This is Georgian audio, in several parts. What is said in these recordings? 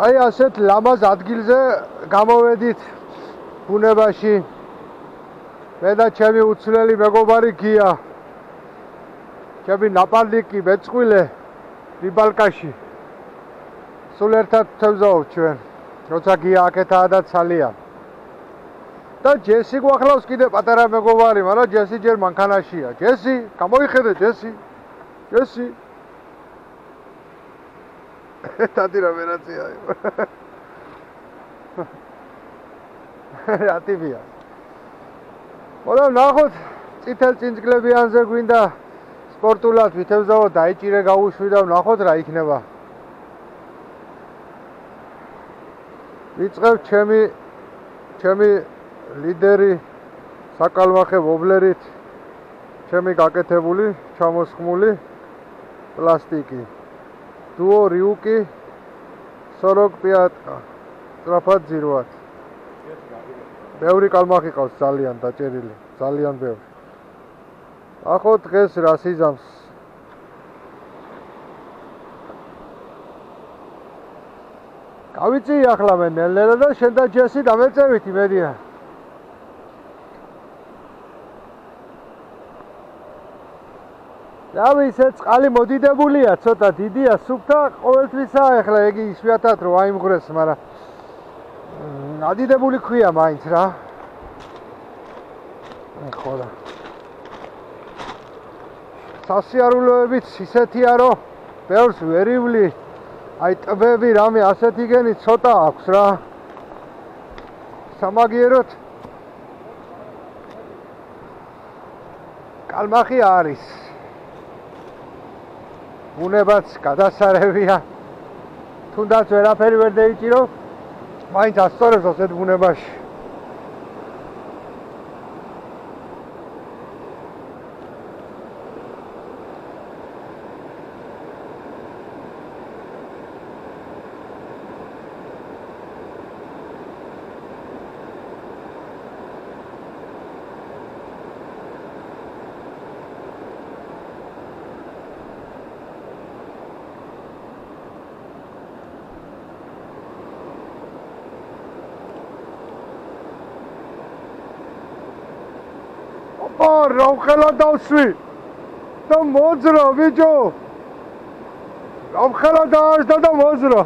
აი ასეთ ლამაზ ადგილზე გამოვედით ბუნებაში. მე და ჩემი უცვლელი მეგობარი გია. ჩემი ნაპარნიკი მეწყვილე რიბალკაში. სულ ერთად თევზაობთ ჩვენ. როცა გია აქეთაა და ცალია. და ჯესი გვახლავს კიდე პატარა მეგობარი, მაგრამ ჯესი ჯერ მანქანაშია. ჯესი, გამოიხედე ჯესი. ჯესი. ტადი რა ვერაცია. რა ტიპია. მოდა ნახოთ წითელ წინწკლებიანზე გვინდა სპორტულად ვითევზაო დაიჭირე გავუშვი და ნახოთ რა იქნება. ვიწყებ ჩემი ლიდერი საკალმახე ვობლერით, ჩემი გაკეთებული, ჩამოსხმული პლასტიკი. დუო რიუკი 40 პიატკა. სწრაფად ძირვად. ბევრი კალმახი ყავს ძალიან დაჭერილი, ძალიან ბევრი. ახო დღეს რას იზამს? გავიწი ახლა მე ნელ-ნელა და შენ და ჯესი დამეწევით იმედია. რავი, ისე წყალი მოდიდებულია, ცოტა დიდია, სუფთა ყოველთვისა, ეხლა ეგი იშვიათად რო აიმღრეს, მაგრამ ადიდებული ქვია მაინც რა. ხო და სასიარულოებიც ისეთია, რომ ბევრს ვერივლი, აი ტბები რამე ასეთი გენი ცოტა აქვს რა. სამაგიეროდ კალმახი არის. ბუნებაც გადასარევია. თუნდაც ვერაფერი ვერ დაიჭირო, მაინც ასწორებს ასეთ ბუნებაში. რამხელა დავსვი და მოძრა ბიჭო. რამხელა დააშდა და მოძრა.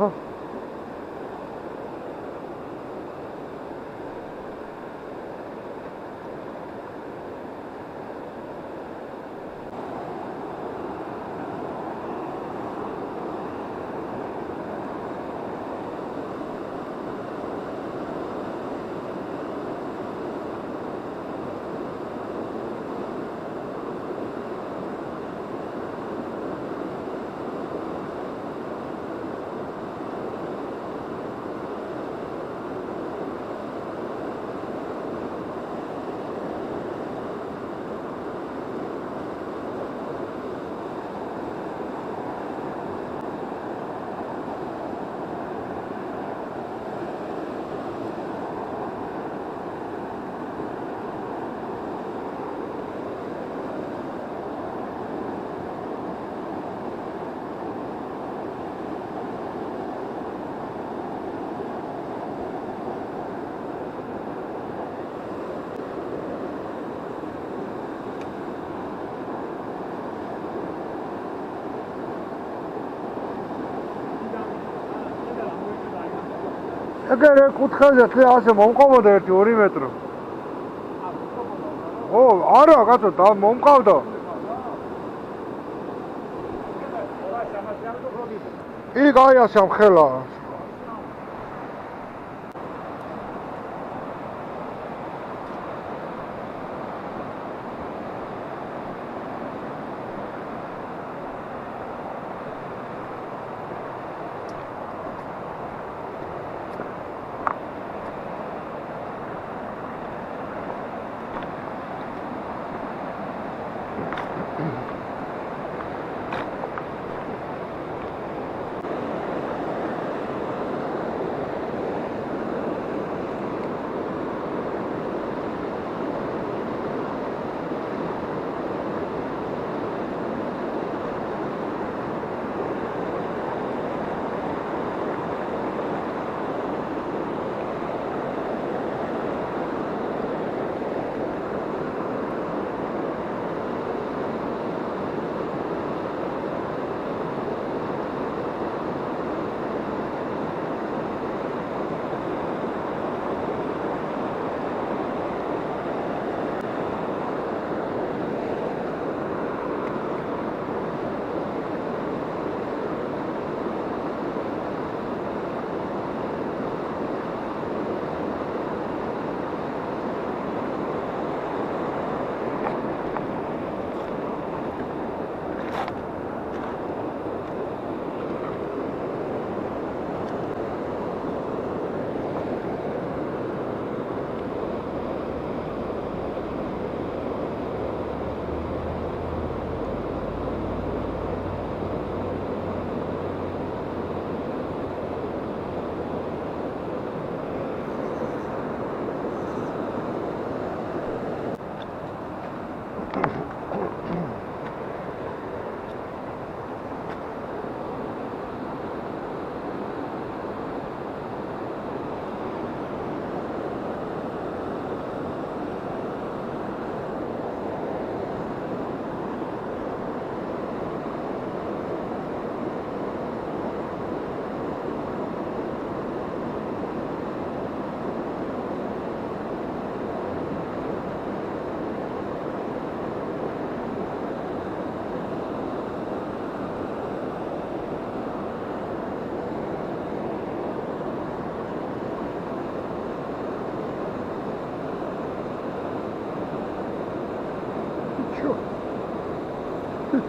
ეგრე კუთხეზე თლე ასე მომყავდა 1-2 მეტრი. ო, არა, კაცო, და მომყავდა. იქ აი ასე ამხელა.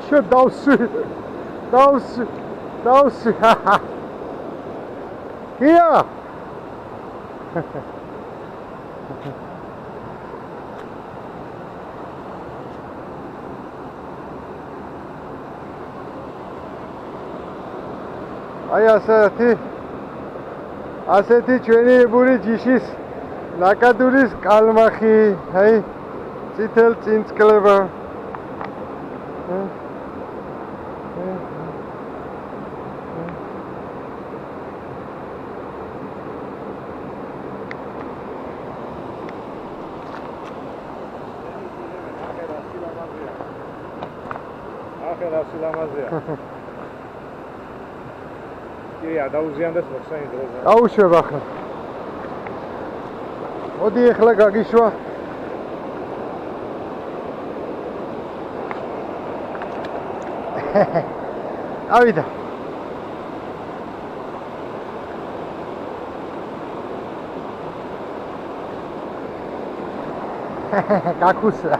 Čo დავსვი. Kija! Ai ასეთი ჩვენი ებური ჯიშის ნაკადურის კალმახი, აი წითელ წინწკლება. დაუზიანდეს მოხსენი დროზე. აუშვებ ახლა. მოდი ახლა გაგიშვა. ავიდა. გაკუსა.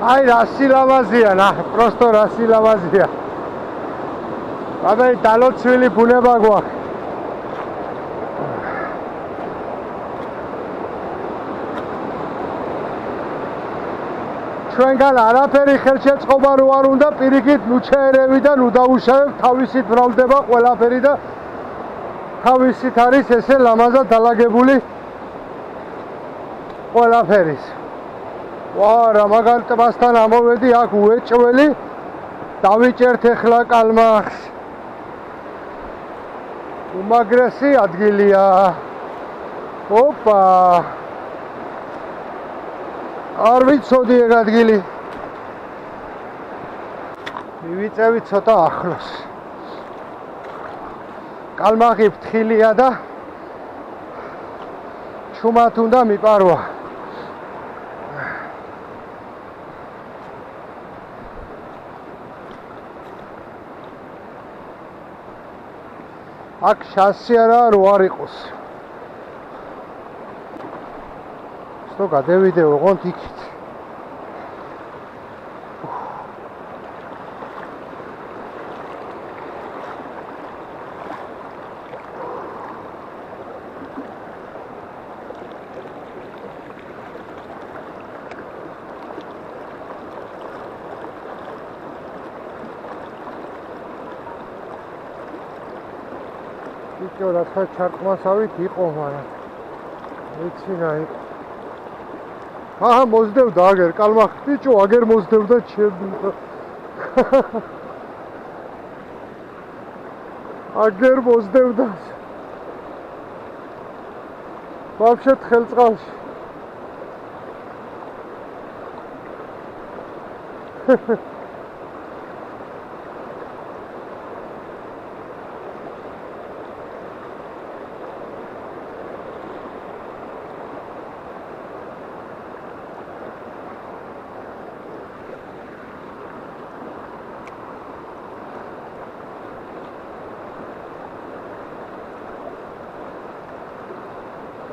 Ai, rasi lavazia, na, prosto rasi lavazia. Vabbè, dalocvili buნება გვაქვს. ჩვენგან არაფერი ხელშეწყობა რო არ უნდა, პირიქით ნუ ჩაერევიდან ნუ დაუშავებ, თავისით ვრალდება ყველაფერი და თავისით არის ესე ლამაზად დალაგებული ყველაფერის. ვა, რა მაგარ ტბასთან ამოვედი, აქ უეჭველი, დავიჭერთ ახლა კალმახს. უმაგრესი ადგილია. ოპა. არ ვიცოდი ეგ ადგილი. მივიწევით ცოტა ახლოს. კალმახი ფრთხილია და ჩუმად უნდა მიპარვა. აქ შანსი არაა რო არ იყოს. Что გადევიდე ოღონდ იქით. Icyo რაცა ჩარკმასავით იყო, მაგრამ ვიცი რა იყო. აჰა, მოძდევდა აგერ კალმახი, ბიჭო, აგერ მოძდევდა ჩემი. აგერ მოძდევდა. ვაფშე თხელწყალში.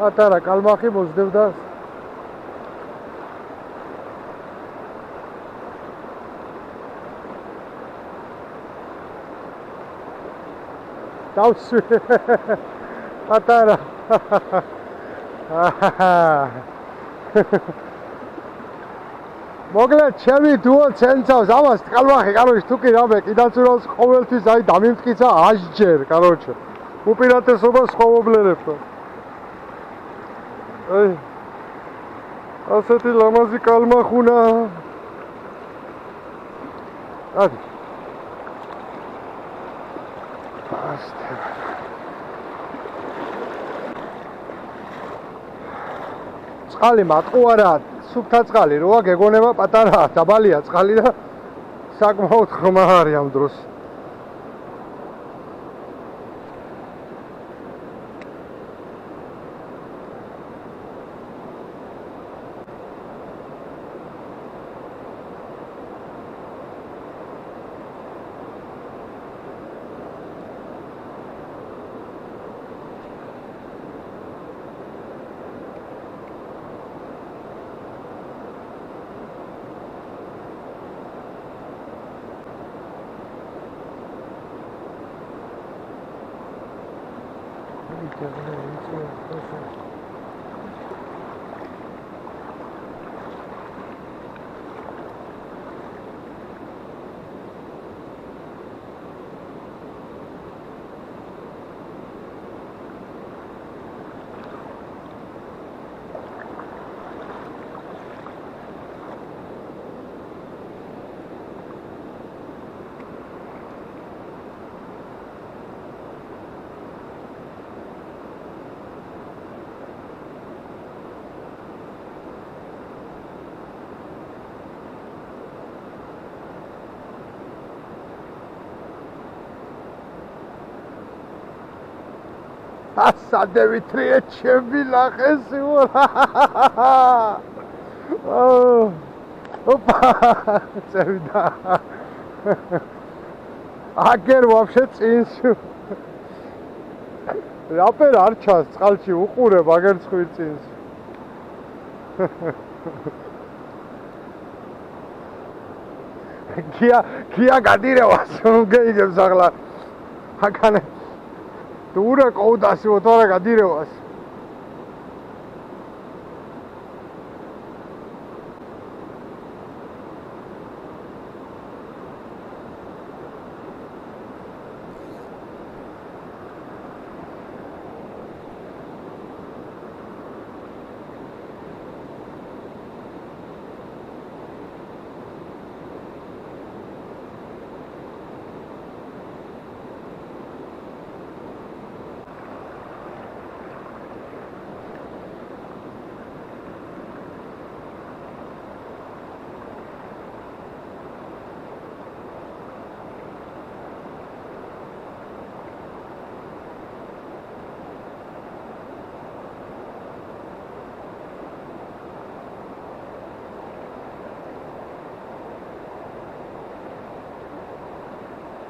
ატარა კალმახი მოძდევდა. დავსვი. პატარა. მოკლედ ჩემი დუო ცენცავს ამას კალმახი, კაროჩე თუ კი რამე კიდაც ურავს ყოველთვის აი დამიმტკიცა აშჯერ, კაროჩე. უპირატესობა სხვაობლებებს. აი ასეთი ლამაზი კალმახუნა. აი წყალი მატყუარა, სუფთა წყალი როა გეგონება პატარაა, დაბალია წყალი და საკმაოდ ხმა არის ამ დროს. Asade vitriye çembi lakesi var. Hoppa, sevda. Ager вообще წინსუ. Рапერ არ ჩანს წყალში უყურებ აგერ ცხვირ წინს. Кия გადირევას გეიგებს ახლა. აქანე Дура კოუდასი უთორა გადირევას.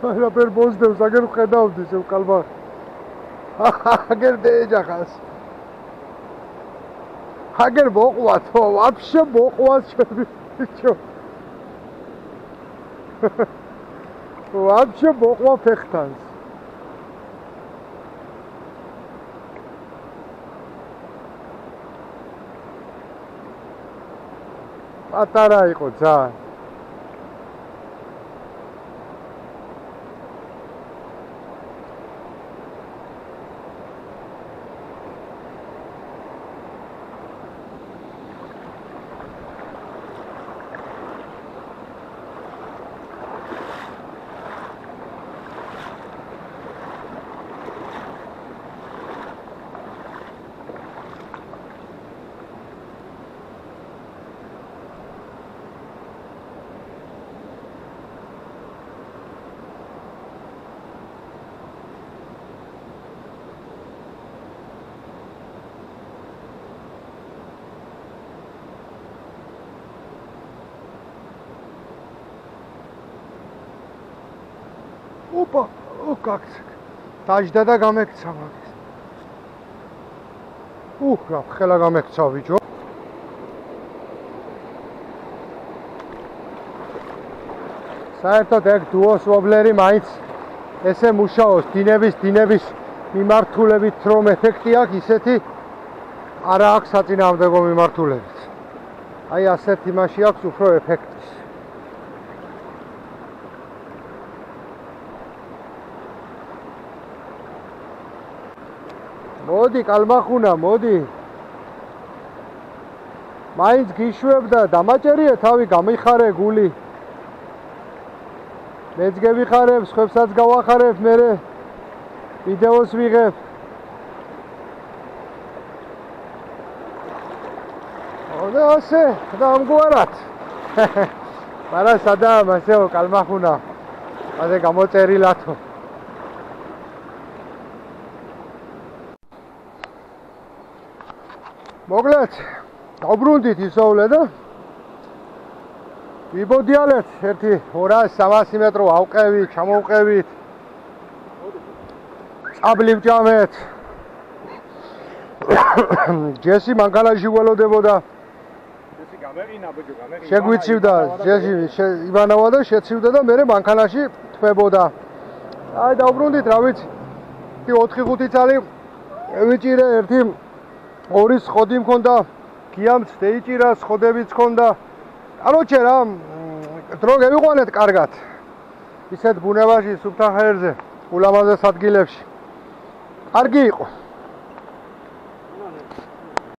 Рапер ბოზდებს აგერ ხედავდი ეს კალმახი. აგერ დეჯახას. აგერ მოყვათო, вообще მოყვათ შევიჩო. вообще მოყვა ფეხთანს. პატარა იყო ძალიან. Опа, о как. Დაжდა და გამექცა მაგის. რა ხელა გამექცა ბიჭო. საერთოდ ეგ დუოს ვობლერი მაინც ესე მუშაოს დინების მიმართულებით რომ ეფექტი აქვს, ისეთი არა აქვს საწინააღმდეგო მიმართულებით. აი ასეთ იმაში აქვს უფრო ეფექტი. მოდი კალმახუნა, მოდი. მაინც გიშვებ და დამაჭერია თავი, გამიხარე გული. მეც გევიხარებ, სხვებსაც გავახარებ, მერე ვიდეოს ვიღებ. და ასე, და ამგვარად. მაგრამ სადაა მასეო კალმახუნა. ასე გამოწერილათო. მოკლედ, დავბრუნდით ისოვლე და ვიბოდიალეთ ერთი 200-300 მეტრო ავყევით, ჩამოვყევით. წაბლი ვჭამეთ. ჯესი მანქანაში ველოდებოდა. ჯესი გამეყინა ბიჭო, გამეყინა. შეგვიცივდა, ჯესი იბანავა და შეცივდა და მე მანქანაში თვებოდა. აი დავბრუნდით, რა ვიცი. 4-5 წელი ვიჭირე ერთი ორი სხოდი მქონდა, გიამც დეიჭირა, სხოდებიც მქონდა. Короче, რა, დრო გევიყვანეთ კარგად. ისეთ ბუნებაში, სუფთა ხეებზე, ულამაზეს ადგილებში. კარგი იყო.